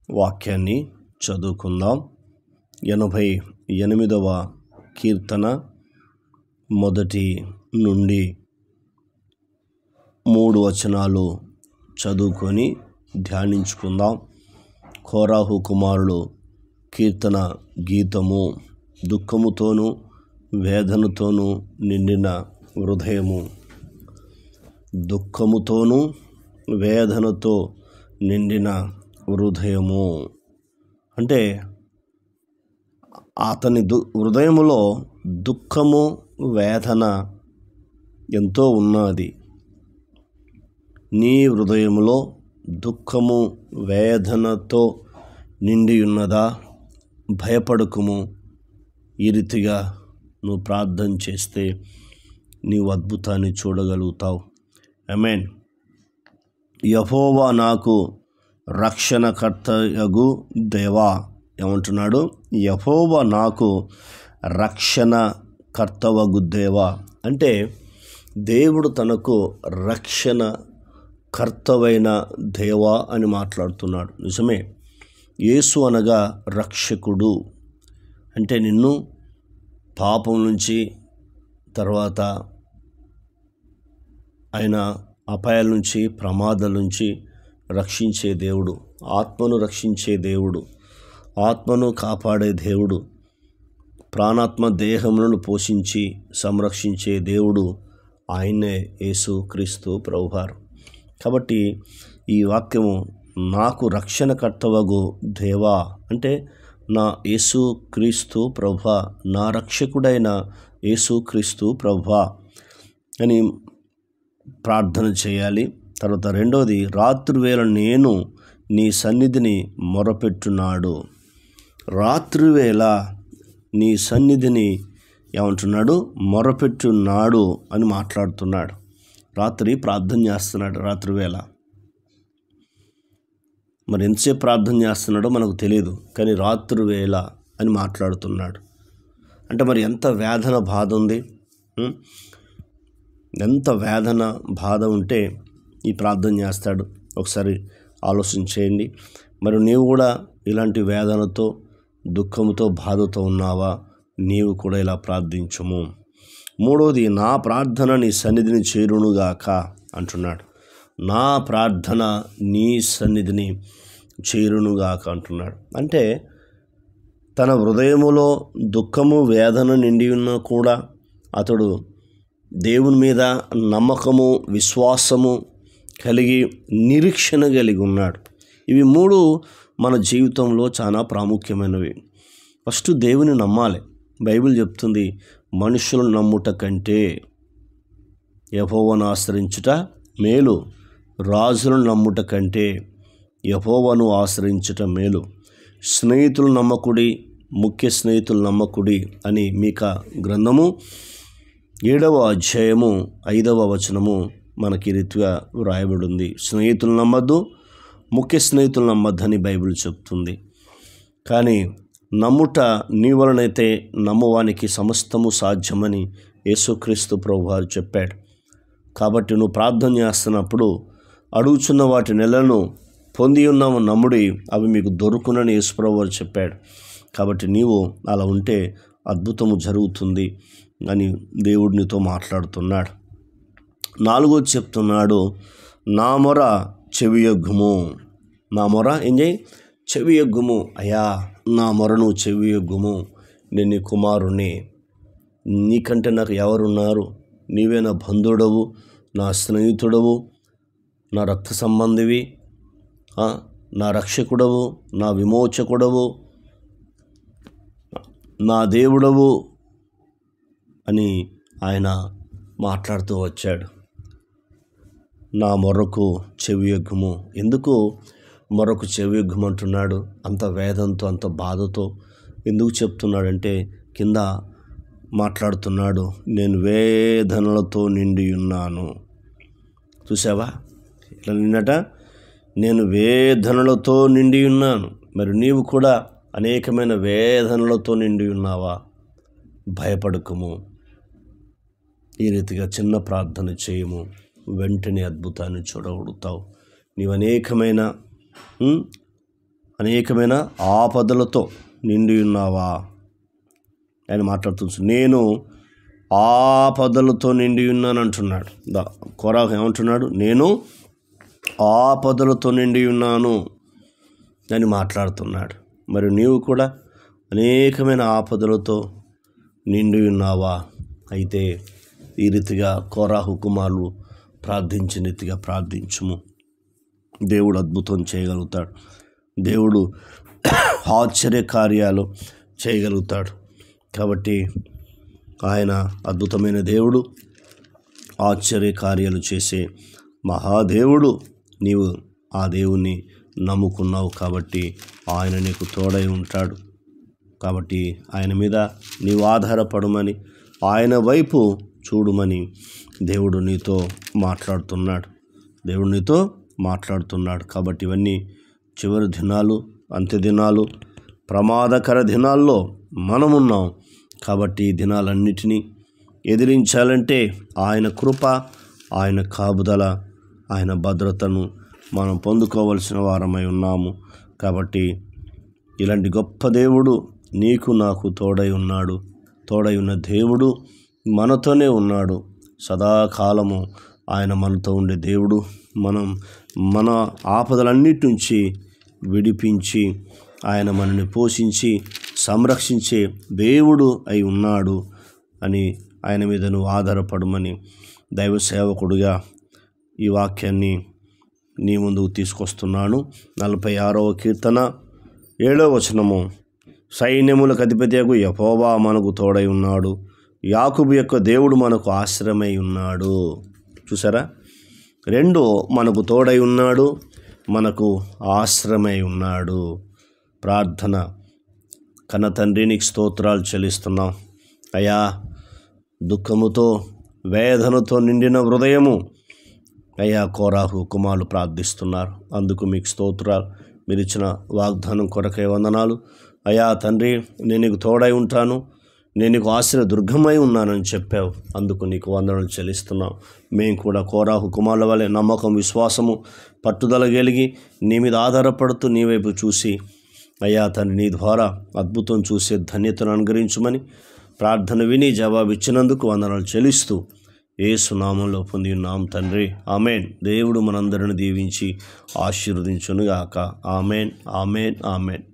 వాక్యాన్ని చదువుకుందాం. 88వ కీర్తన మొదటి నుండి 3 వచనాలు చదువుకొని ధ్యానించుకుందాం. కోరాహు కుమారులు కీర్తన గీతము. దుఃఖముతోనూ వేదనతోనూ నిండిన హృదయము. దుఃఖముతోనూ వేదనతో నిండిన హృదయము అంటే అతని హృదయములో దుఃఖము వేదన ఎంతో ఉన్నది. నీ హృదయములో దుఃఖము వేదనతో నిండి ఉన్నదా? భయపడకుము. ఈ రీతిగా నువ్వు ప్రార్థన చేస్తే నీవు అద్భుతాన్ని చూడగలుగుతావు. ఆమేన్. యెహోవా నాకు రక్షణకర్తయగు దేవా. ఏమంటున్నాడు? యెహోవా నాకు రక్షణకర్తవగు దేవా అంటే దేవుడు తనకు రక్షణ కర్తవైన దేవా అని మాట్లాడుతున్నాడు. నిజమే. యేసు అనగా రక్షకుడు. అంటే నిన్ను పాపం నుంచి, తర్వాత ఆయన అపాయాల నుంచి, ప్రమాదాల నుంచి రక్షించే దేవుడు, ఆత్మను రక్షించే దేవుడు, ఆత్మను కాపాడే దేవుడు, ప్రాణాత్మ దేహములను పోషించి సంరక్షించే దేవుడు ఆయనే యేసు క్రీస్తు ప్రభువారు. కాబట్టి ఈ వాక్యము నాకు రక్షణకర్తవగు దేవా అంటే నా యేసు క్రీస్తు ప్రభువా, నా రక్షకుడైన యేసు క్రీస్తు ప్రభువా అని ప్రార్థన చేయాలి. తర్వాత రెండవది, రాత్రివేళ నేను నీ సన్నిధిని మొరపెట్టున్నాడు. రాత్రివేళ నీ సన్నిధిని ఏమంటున్నాడు? మొరపెట్టున్నాడు అని మాట్లాడుతున్నాడు. రాత్రి ప్రార్థన చేస్తున్నాడు. రాత్రివేళ మరి ఎంతసేపు ప్రార్థన చేస్తున్నాడో మనకు తెలియదు, కానీ రాత్రివేళ అని మాట్లాడుతున్నాడు. అంటే మరి ఎంత వేదన బాధ ఉంది, ఎంత వేదన బాధ ఉంటే ఈ ప్రార్థన చేస్తాడు. ఒకసారి ఆలోచన చేయండి. మరి నీవు కూడా ఇలాంటి వేదనతో, దుఃఖంతో, బాధతో ఉన్నావా? నీవు కూడా ఇలా ప్రార్థించుము. మూడవది, నా ప్రార్థన నీ సన్నిధిని చేరునుగాక అంటున్నాడు. నా ప్రార్థన నీ సన్నిధిని చేరునుగాక అంటున్నాడు. అంటే తన హృదయములో దుఃఖము వేదన నిండి ఉన్నా కూడా అతడు దేవుని మీద నమ్మకము, విశ్వాసము కలిగి, నిరీక్షణ కలిగి ఉన్నాడు. ఇవి 3 మన జీవితంలో చాలా ప్రాముఖ్యమైనవి. ఫస్ట్ దేవుని నమ్మాలి. బైబిల్ చెప్తుంది, మనుషులను నమ్ముట కంటే యెహోవాను ఆశ్రయించుట మేలు, రాజులను నమ్ముట కంటే యెహోవాను ఆశ్రయించుట మేలు. స్నేహితులు నమ్మకుడి, ముఖ్య స్నేహితులు నమ్మకుడి అని మీకా గ్రంథము 7వ అధ్యాయము 5వ వచనము మనకి రీతిగా వ్రాయబడి ఉంది. స్నేహితులు నమ్మద్దు, ముఖ్య స్నేహితులు నమ్మద్దని బైబిల్ చెప్తుంది. కానీ నమ్ముట నీ వలనైతే నమ్మువానికి సమస్తము సాధ్యమని యేసుక్రీస్తు ప్రభువారు చెప్పాడు. కాబట్టి నువ్వు ప్రార్థన చేస్తున్నప్పుడు అడుగుచున్న వాటి నెలను పొంది ఉన్నాము నమ్ముడి, అవి మీకు దొరుకునని యేసుప్రభువారు చెప్పాడు. కాబట్టి నీవు అలా ఉంటే అద్భుతము జరుగుతుంది అని దేవుడు నీతో మాట్లాడుతున్నాడు. 4వది చెప్తున్నాడు, నా మొర చెవియొగ్గుము. నా మొర ఏం చేయి? చెవియొగ్గుము. అయ్యా, నా మొరను చెవియొగ్గుము. నేను నీ కుమారుణ్ణి, నీకంటే నాకు ఎవరున్నారు? నీవే నా బంధువుడవు, నా స్నేహితుడవు, నా రక్త సంబంధివి, నా రక్షకుడవు, నా విమోచకుడవు, నా దేవుడవు అని ఆయన మాట్లాడుతూ వచ్చాడు. నా మొరకు చెవియొగ్గుము. ఎందుకు మొరకు చెవియొగ్గుమంటున్నాడు? అంత వేదంతో, అంత బాధతో ఎందుకు చెప్తున్నాడంటే కింద మాట్లాడుతున్నాడు, నేను వేదనలతో నిండి ఉన్నాను. చూసావా ఇట్లా నిన్నట? నేను వేదనలతో నిండి ఉన్నాను. మరి నీవు కూడా అనేకమైన వేదనలతో నిండి ఉన్నావా? భయపడకుము. ఈ రీతిగా చిన్న ప్రార్థన చేయము, వెంటనే అద్భుతాన్ని చూడగలుగుతావు. నీవు అనేకమైన అనేకమైన ఆపదలతో నిండి ఉన్నావా ఆయన మాట్లాడుతుంది. నేను ఆపదలతో నిండి ఉన్నాను అంటున్నాడు. కోరాహు ఏమంటున్నాడు? నేను ఆపదలతో నిండి ఉన్నాను అని మాట్లాడుతున్నాడు. మరి నీవు కూడా అనేకమైన ఆపదలతో నిండి ఉన్నావా? అయితే ఈ రీతిగా కోరాహు కుమారులు ప్రార్థించిన రీతిగా ప్రార్థించుము. దేవుడు అద్భుతం చేయగలుగుతాడు. దేవుడు ఆశ్చర్య కార్యాలు చేయగలుగుతాడు. కాబట్టి ఆయన అద్భుతమైన దేవుడు, ఆశ్చర్య కార్యాలు చేసే మహాదేవుడు. నీవు ఆ దేవుణ్ణి నమ్ముకున్నావు కాబట్టి ఆయన నీకు తోడై ఉంటాడు. కాబట్టి ఆయన మీద నీవు ఆధారపడమని, ఆయన వైపు చూడుమని దేవుడు నీతో మాట్లాడుతున్నాడు. దేవుడు నీతో మాట్లాడుతున్నాడు. కాబట్టి ఇవన్నీ చివరి దినాలు, అంత్య దినాలు, ప్రమాదకర దినాల్లో మనమున్నాం. కాబట్టి ఈ దినాలన్నిటినీ ఎదిరించాలంటే ఆయన కృప, ఆయన కాపుదల, ఆయన భద్రతను మనం పొందుకోవలసిన వారమై ఉన్నాము. కాబట్టి ఇలాంటి గొప్ప దేవుడు నీకు నాకు తోడై ఉన్నాడు. తోడై ఉన్న దేవుడు మనతోనే ఉన్నాడు. సదాకాలము ఆయన మనతో ఉండే దేవుడు. మన ఆపదలన్నిటి నుంచి విడిపించి ఆయన మనల్ని పోషించి సంరక్షించే దేవుడు అయి ఉన్నాడు అని ఆయన మీద నువ్వు ఆధారపడమని దైవ సేవకుడిగా ఈ వాక్యాన్ని నీ ముందుకు తీసుకొస్తున్నాను. 46వ కీర్తన 7వ వచనము. సైన్యములకు అధిపతియగు యెహోవా మనకు తోడై ఉన్నాడు, యాకోబు యొక్క దేవుడు మనకు ఆశ్రయమై ఉన్నాడు. చూసారా? 2 మనకు తోడై ఉన్నాడు, మనకు ఆశ్రయమై ఉన్నాడు. ప్రార్థన. కన్న తండ్రి, నీకు స్తోత్రాలు చెల్లిస్తున్నాం అయ్యా. దుఃఖముతో వేదనతో నిండిన హృదయము అయ్యా కోరాహు కుమారులు ప్రార్థిస్తున్నారు. అందుకు మీకు స్తోత్రాలు. మీరు ఇచ్చిన వాగ్దానం కొరకై వందనాలు అయ్యా. తండ్రి, నేను నీకు తోడై ఉంటాను, నేను నీకు ఆశ్రయ దుర్గమై ఉన్నానని చెప్పావు. అందుకు నీకు వందనాలు చెల్లిస్తున్నాం. మేము కూడా కోరాహు కుమారుల వలె నమ్మకం, విశ్వాసము, పట్టుదల కలిగి నీ మీద ఆధారపడుతూ నీ వైపు చూసి అయ్యా తండ్రి, నీ ద్వారా అద్భుతం చూసే ధన్యతను అనుగ్రహించమని ప్రార్థన విని జవాబిచ్చినందుకు వందనాలు చెల్లిస్తూ యేసు నామంలో పొంది ఉన్నాం తండ్రి. ఆమెన్. దేవుడు మనందరిని దీవించి ఆశీర్వదించునుగాక. Amen, amen, amen.